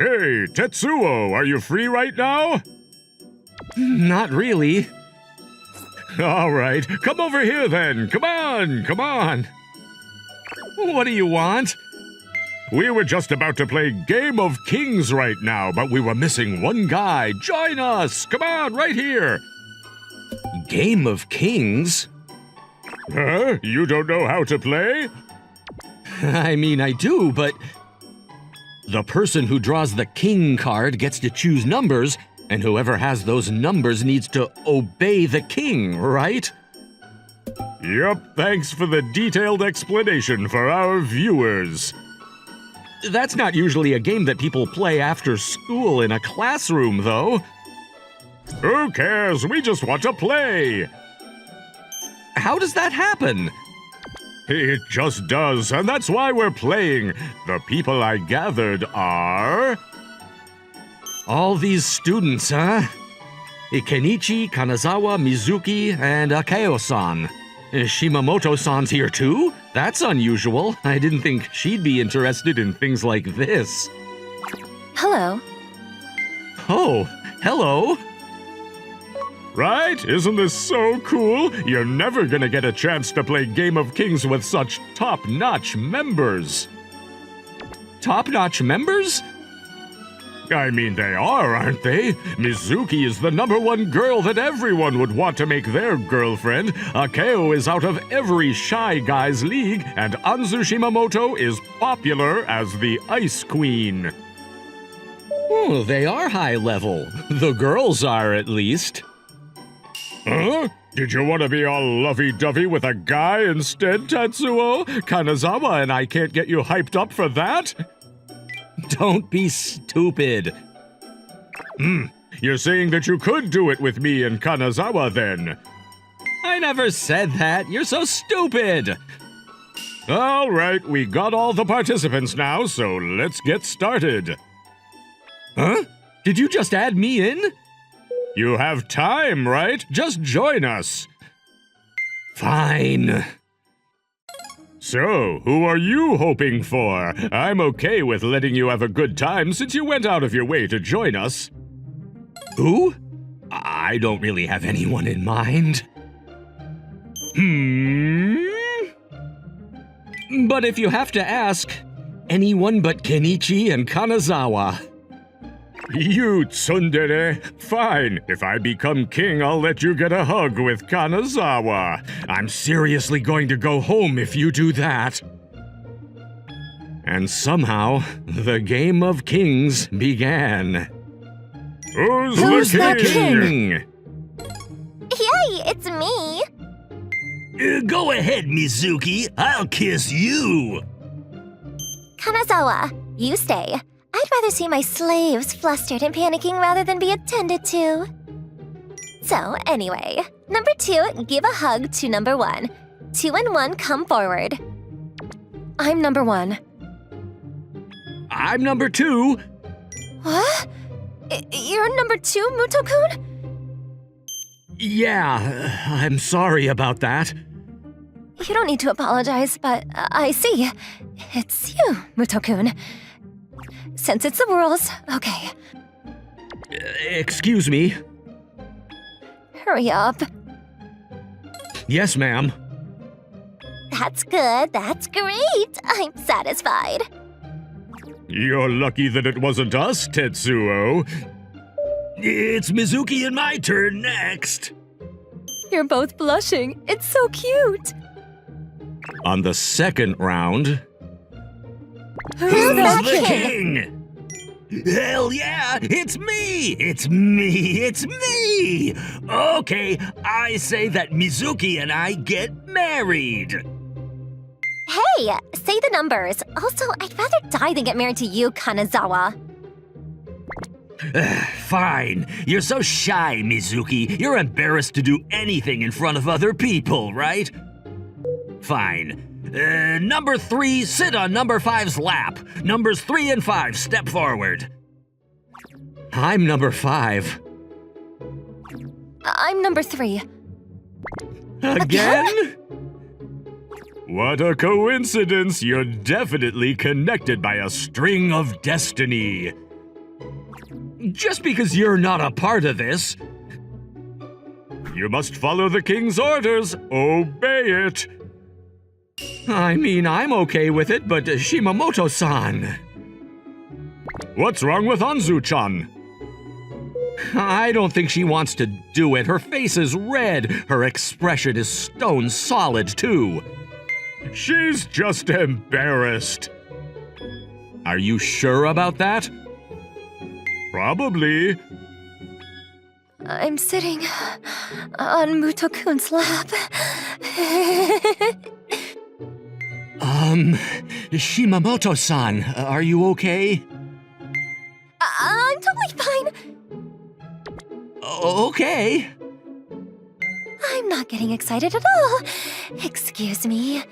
Hey, Tetsuo, are you free right now? Not really. All right, come over here then. Come on, come on. What do you want? We were just about to play Game of Kings right now, but we were missing one guy. Join us. Come on, right here. Game of Kings? Huh? You don't know how to play? I mean, I do, but the person who draws the king card gets to choose numbers, and whoever has those numbers needs to obey the king, right? Yup, thanks for the detailed explanation for our viewers. That's not usually a game that people play after school in a classroom, though. Who cares? We just want to play. How does that happen? It just does, and that's why we're playing. The people I gathered are... All these students, huh? Kenichi, Kanazawa, Mizuki, and Akeo-san. Shimamoto-san's here too? That's unusual. I didn't think she'd be interested in things like this. Hello. Oh, hello. Right? Isn't this so cool? You're never gonna get a chance to play Game of Kings with such top-notch members. Top-notch members? I mean, they are, aren't they? Mizuki is the #1 girl that everyone would want to make their girlfriend. Akeo is out of every shy guy's league, and Anzu Shimamoto is popular as the Ice Queen. Oh, they are high level. The girls are, at least. Huh? Did you want to be all lovey-dovey with a guy instead, Tetsuo? Kanazawa and I can't get you hyped up for that? Don't be stupid. You're saying that you could do it with me and Kanazawa, then? I never said that. You're so stupid. All right, we got all the participants now, so let's get started. Huh? Did you just add me in? You have time, right? Just join us. Fine. So, who are you hoping for? I'm okay with letting you have a good time since you went out of your way to join us. Who? I don't really have anyone in mind. But if you have to ask, anyone but Kenichi and Kanazawa. You tsundere. Fine. If I become king, I'll let you get a hug with Kanazawa. I'm seriously going to go home if you do that. And somehow, the Game of Kings began. Who's the king? Yay, it's me. Go ahead, Mizuki. I'll kiss you. Kanazawa, you stay. I'd rather see my slaves flustered and panicking rather than be attended to. So, anyway, #2, give a hug to #1. 2 and 1, come forward. I'm #1. I'm #2. What? You're #2, Muto-kun? Yeah, I'm sorry about that. You don't need to apologize, but I see. It's you, Muto-kun. Since it's the rules, okay. Excuse me. Hurry up. Yes, ma'am. That's good, that's great. I'm satisfied. You're lucky that it wasn't us, Tetsuo. It's Mizuki and my turn next. You're both blushing. It's so cute. On the second round... Who's that the king? king? Hell yeah, it's me! It's me! It's me! Okay, I say that Mizuki and I get married. Hey, say the numbers. Also, I'd rather die than get married to you, Kanazawa. Fine. You're so shy, Mizuki. You're embarrassed to do anything in front of other people, right? Fine. #3, sit on #5's lap. Numbers 3 and 5, step forward. I'm #5. I'm #3. Again? What a coincidence! You're definitely connected by a string of destiny. Just because you're not a part of this. You must follow the king's orders. Obey it. I mean, I'm okay with it, but Shimamoto-san. What's wrong with Anzu-chan? I don't think she wants to do it. Her face is red. Her expression is stone solid, too. She's just embarrassed. Are you sure about that? Probably. I'm sitting on Muto-kun's lap. Shimamoto-san, are you okay? I'm totally fine. Okay. I'm not getting excited at all. Excuse me.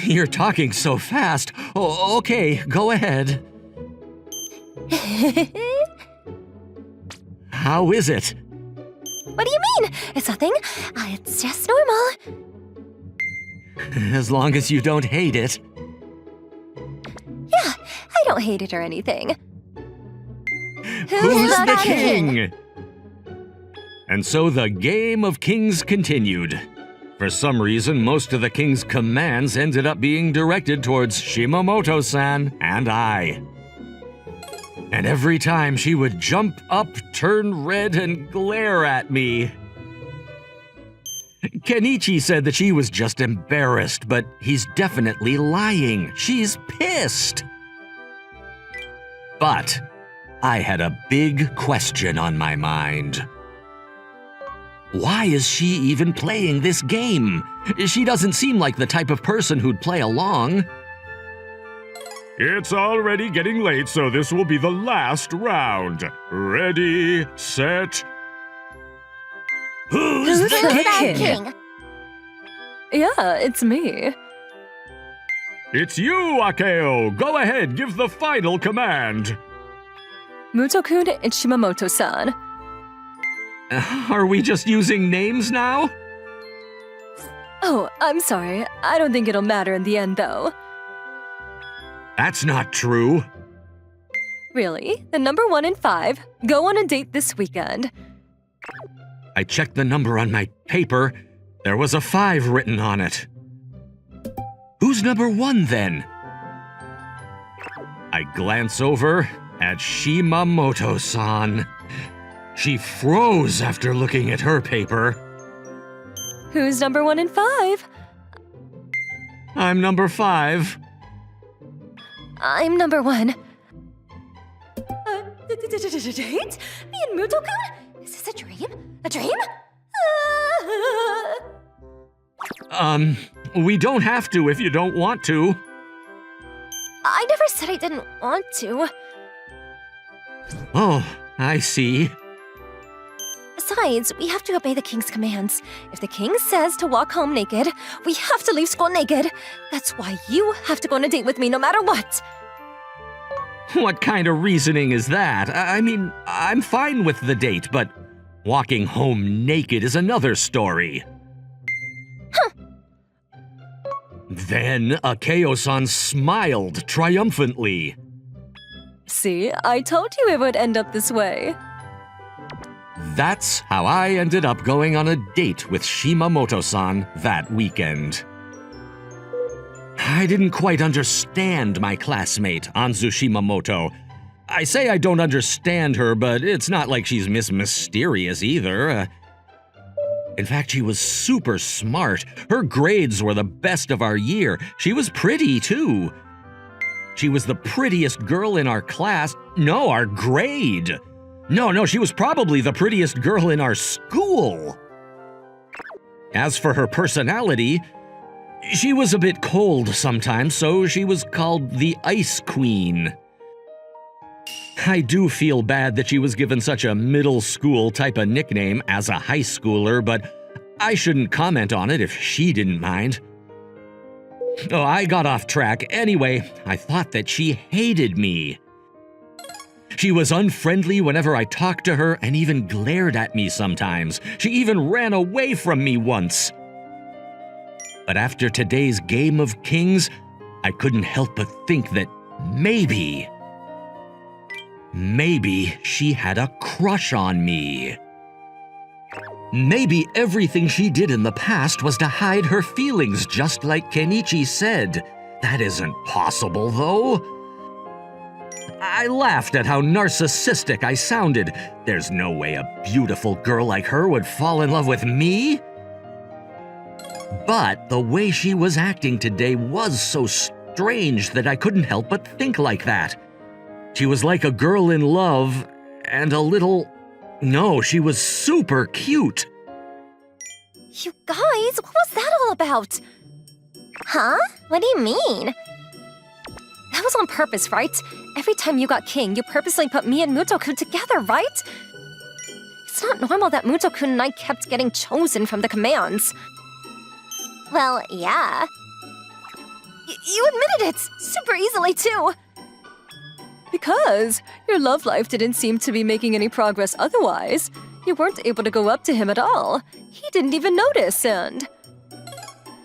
You're talking so fast. Okay, go ahead. How is it? What do you mean? It's nothing. It's just normal. As long as you don't hate it. Yeah, I don't hate it or anything. Who's the king? And so the game of kings continued. For some reason, most of the king's commands ended up being directed towards Shimamoto-san and I. And every time she would jump up, turn red, and glare at me. Kenichi said that she was just embarrassed, but he's definitely lying. She's pissed. But I had a big question on my mind. Why is she even playing this game? She doesn't seem like the type of person who'd play along. It's already getting late, so this will be the last round. Ready, set. Who's the that king? Yeah, it's me. It's you, Akeo. Go ahead, give the final command. Muto-kun and Shimamoto-san. Are we just using names now? Oh, I'm sorry. I don't think it'll matter in the end, though. That's not true. Really? The number 1 and 5 go on a date this weekend. I checked the number on my paper. There was a 5 written on it. Who's number 1 then? I glance over at Shimamoto-san. She froze after looking at her paper. Who's number 1 and 5? I'm number 5. I'm number 1. Date? Me and Muto-kun? Is this a dream? A dream? We don't have to if you don't want to. I never said I didn't want to. Oh, I see. Besides, we have to obey the king's commands. If the king says to walk home naked, we have to leave school naked. That's why you have to go on a date with me no matter what. What kind of reasoning is that? I mean, I'm fine with the date, but walking home naked is another story. Huh. Then Akeo-san smiled triumphantly. See, I told you it would end up this way. That's how I ended up going on a date with Shimamoto-san that weekend. I didn't quite understand my classmate, Anzu Shimamoto. I say I don't understand her, but it's not like she's Miss Mysterious either. In fact, she was super smart. Her grades were the best of our year. She was pretty, too. She was the prettiest girl in our class. No, our grade. No, she was probably the prettiest girl in our school. As for her personality, she was a bit cold sometimes, so she was called the Ice Queen. I do feel bad that she was given such a middle school type of nickname as a high schooler, but I shouldn't comment on it if she didn't mind. Oh, I got off track. Anyway, I thought that she hated me. She was unfriendly whenever I talked to her and even glared at me sometimes. She even ran away from me once. But after today's game of kings, I couldn't help but think that maybe Maybe she had a crush on me. Maybe everything she did in the past was to hide her feelings, just like Kenichi said. That isn't possible, though. I laughed at how narcissistic I sounded. There's no way a beautiful girl like her would fall in love with me. But the way she was acting today was so strange that I couldn't help but think like that. She was like a girl in love and a little... No, she was super cute. You guys, what was that all about? Huh? What do you mean? That was on purpose, right? Every time you got king, you purposely put me and Muto-kun together, right? It's not normal that Muto-kun and I kept getting chosen from the commands. Well, yeah. You admitted it super easily, too. Because your love life didn't seem to be making any progress otherwise. You weren't able to go up to him at all. He didn't even notice, and...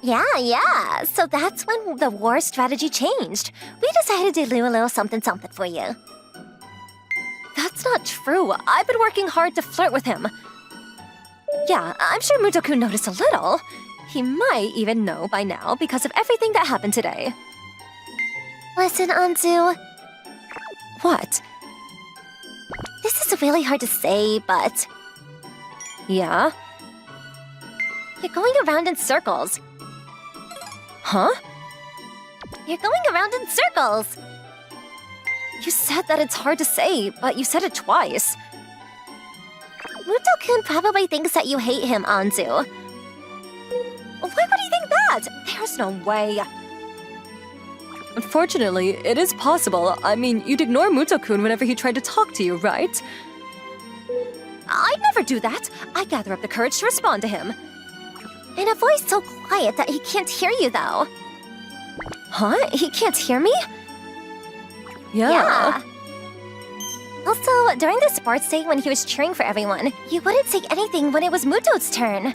Yeah. So that's when the war strategy changed. We decided to do a little something for you. That's not true. I've been working hard to flirt with him. Yeah, I'm sure Muto-kun noticed a little. He might even know by now because of everything that happened today. Listen, Anzu. What? This is really hard to say, but... Yeah? You're going around in circles. Huh? You're going around in circles. You said that it's hard to say, but you said it twice. Muto-kun probably thinks that you hate him, Anzu. Why would he think that? There's no way. Unfortunately, it is possible. I mean, you'd ignore Muto-kun whenever he tried to talk to you, right? I'd never do that. I gather up the courage to respond to him. In a voice so quiet that he can't hear you, though. Huh? He can't hear me? Yeah. Also, during the sports day when he was cheering for everyone, you wouldn't say anything when it was Muto's turn.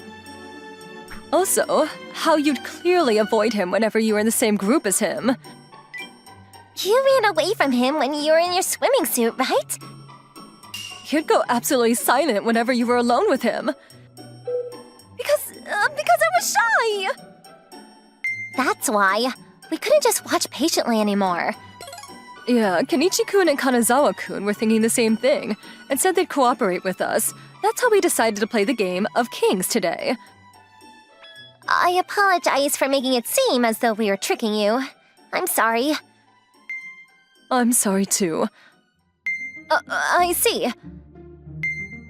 Also, how you'd clearly avoid him whenever you were in the same group as him. You ran away from him when you were in your swimming suit, right? You'd go absolutely silent whenever you were alone with him. Because I was shy! That's why. We couldn't just watch patiently anymore. Yeah, Kenichi-kun and Kanazawa-kun were thinking the same thing and said they'd cooperate with us. That's how we decided to play the game of Kings today. I apologize for making it seem as though we were tricking you. I'm sorry. I'm sorry too. I see.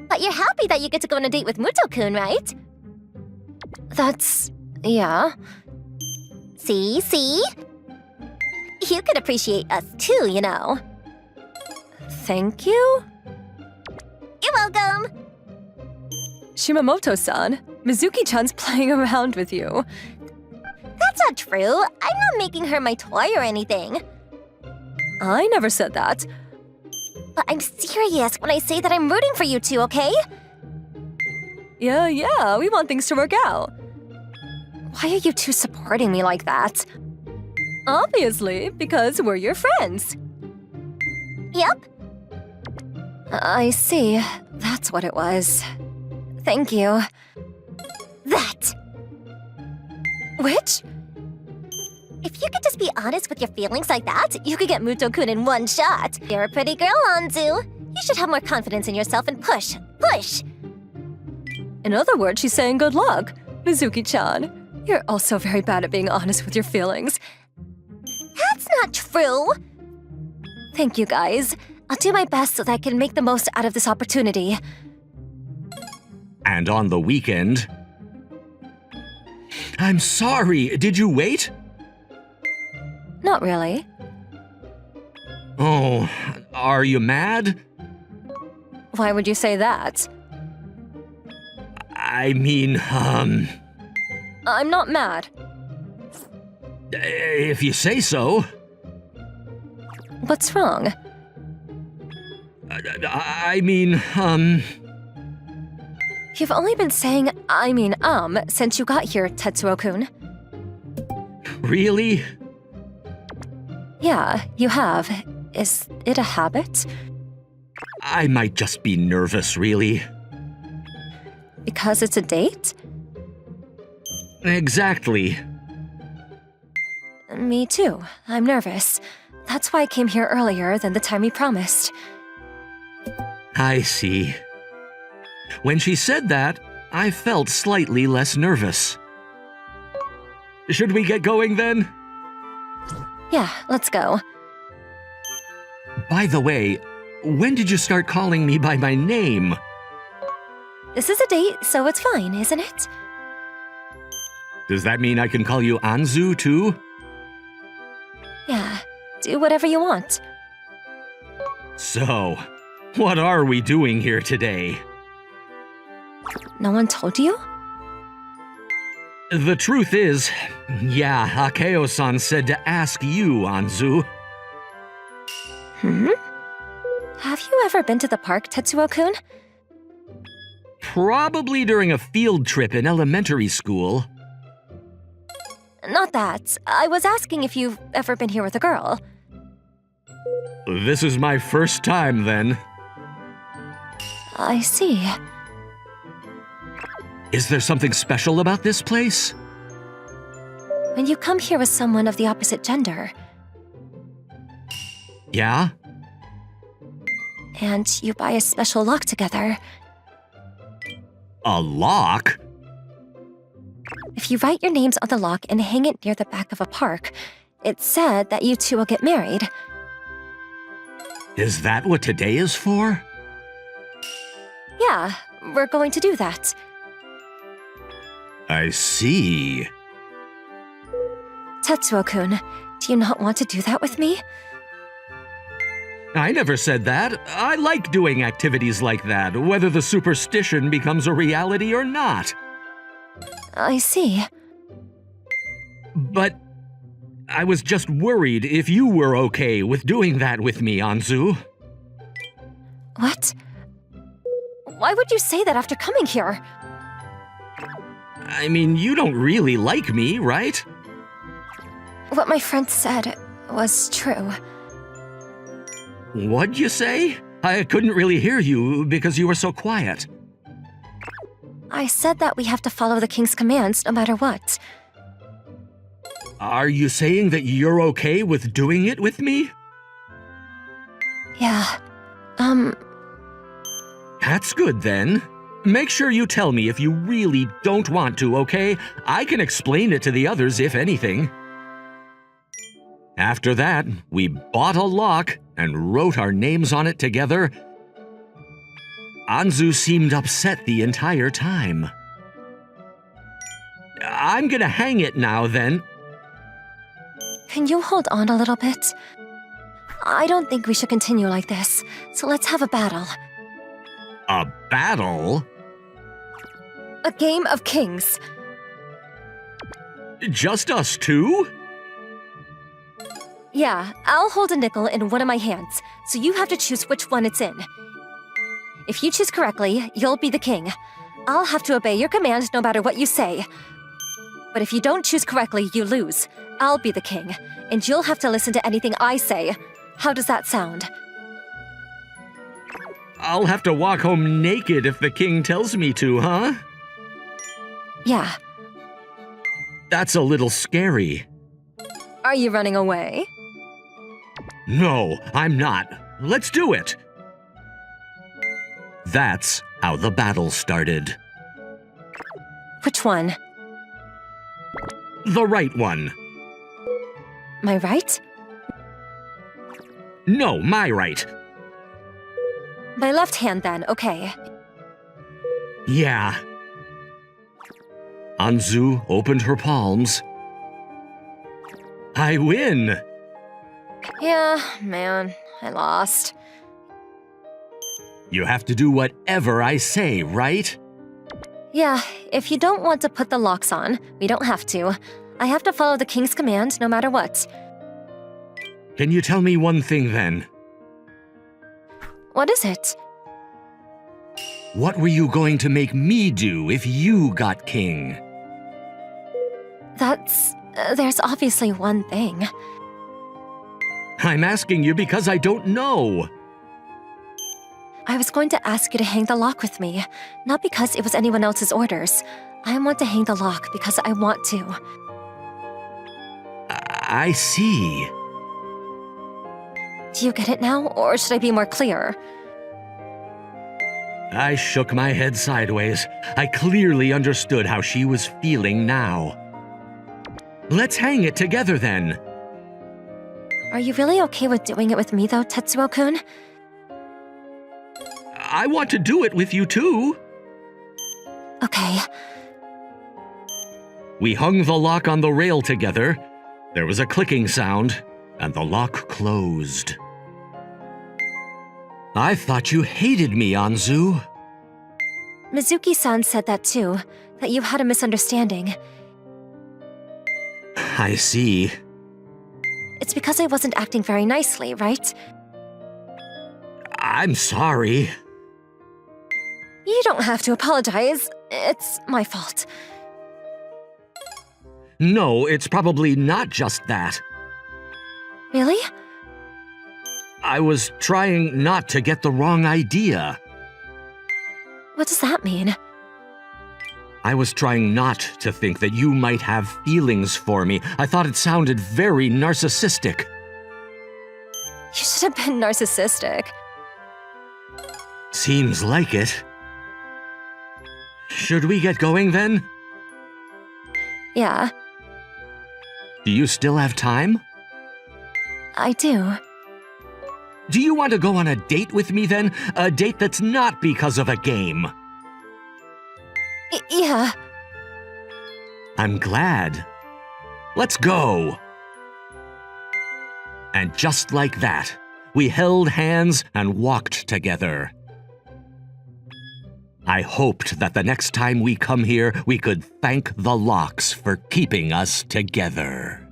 But you're happy that you get to go on a date with Muto-kun, right? Yeah. See? You could appreciate us too, you know. Thank you? You're welcome! Shimamoto-san, Mizuki-chan's playing around with you. That's not true. I'm not making her my toy or anything. I never said that. But I'm serious when I say that I'm rooting for you two, okay? Yeah, we want things to work out. Why are you two supporting me like that? Obviously, because we're your friends. Yep. I see. That's what it was. Thank you. That! Which? If you could just be honest with your feelings like that, you could get Muto-kun in one shot. You're a pretty girl, Anzu. You should have more confidence in yourself and push! In other words, she's saying good luck. Mizuki-chan, you're also very bad at being honest with your feelings. That's not true! Thank you, guys. I'll do my best so that I can make the most out of this opportunity. And on the weekend... I'm sorry, did you wait? Not really. Oh, are you mad? Why would you say that? I mean, I'm not mad. if you say so. What's wrong? I mean, You've only been saying since you got here, Tetsuo-kun. Really? Yeah, you have. Is it a habit? I might just be nervous, really. Because it's a date? Exactly. Me too. I'm nervous. That's why I came here earlier than the time we promised. I see. When she said that, I felt slightly less nervous. Should we get going then? Yeah, let's go. By the way, when did you start calling me by my name? This is a date, so it's fine, isn't it? Does that mean I can call you Anzu too? Yeah, do whatever you want. So, what are we doing here today? No one told you? The truth is, yeah, Akeo-san said to ask you, Anzu. Have you ever been to the park, Tetsuo-kun? Probably during a field trip in elementary school. Not that. I was asking if you've ever been here with a girl. This is my first time, then. I see. Is there something special about this place? When you come here with someone of the opposite gender, Yeah? and you buy a special lock together, A lock? if you write your names on the lock and hang it near the back of a park, it's said that you two will get married. Is that what today is for? Yeah, we're going to do that. I see. Tetsuo-kun, do you not want to do that with me? I never said that. I like doing activities like that, whether the superstition becomes a reality or not. I see. But I was just worried if you were okay with doing that with me, Anzu. What? Why would you say that after coming here? I mean, you don't really like me, right? What my friend said was true. What'd you say? I couldn't really hear you because you were so quiet. I said that we have to follow the king's commands no matter what. Are you saying that you're okay with doing it with me? Yeah. That's good then. Make sure you tell me if you really don't want to, okay? I can explain it to the others if anything. After that, we bought a lock and wrote our names on it together. Anzu seemed upset the entire time. I'm gonna hang it now then. Can you hold on a little bit? I don't think we should continue like this, so let's have a battle. A battle? A game of kings. Just us two? Yeah, I'll hold a nickel in one of my hands, so you have to choose which one it's in. If you choose correctly, you'll be the king. I'll have to obey your commands no matter what you say. But if you don't choose correctly, you lose. I'll be the king, and you'll have to listen to anything I say. How does that sound? I'll have to walk home naked if the king tells me to, huh? Yeah. That's a little scary. Are you running away? No, I'm not. Let's do it. That's how the battle started. Which one? The right one. My right? No, my right. My left hand then, okay. Yeah. Anzu opened her palms. I win! Yeah, man, I lost. You have to do whatever I say, right? Yeah, if you don't want to put the locks on, we don't have to. I have to follow the king's command no matter what. Can you tell me one thing then? What is it? What were you going to make me do if you got king? There's obviously one thing. I'm asking you because I don't know. I was going to ask you to hang the lock with me, not because it was anyone else's orders. I want to hang the lock because I want to. I see. Do you get it now, or should I be more clear? I shook my head sideways. I clearly understood how she was feeling now. Let's hang it together then. Are you really okay with doing it with me, though, Tetsuo-kun? I want to do it with you too. Okay. We hung the lock on the rail together. There was a clicking sound, and the lock closed. I thought you hated me, Anzu. Mizuki-san said that too, that you had a misunderstanding. I see. It's because I wasn't acting very nicely, right? I'm sorry. You don't have to apologize. It's my fault. No, it's probably not just that. Really? I was trying not to get the wrong idea. What does that mean? I was trying not to think that you might have feelings for me. I thought it sounded very narcissistic. You should have been narcissistic. Seems like it. Should we get going then? Yeah, Do you still have time? I do. Do you want to go on a date with me then? A date that's not because of a game. Yeah. I'm glad. Let's go. And just like that, we held hands and walked together. I hoped that the next time we come here, we could thank the locks for keeping us together.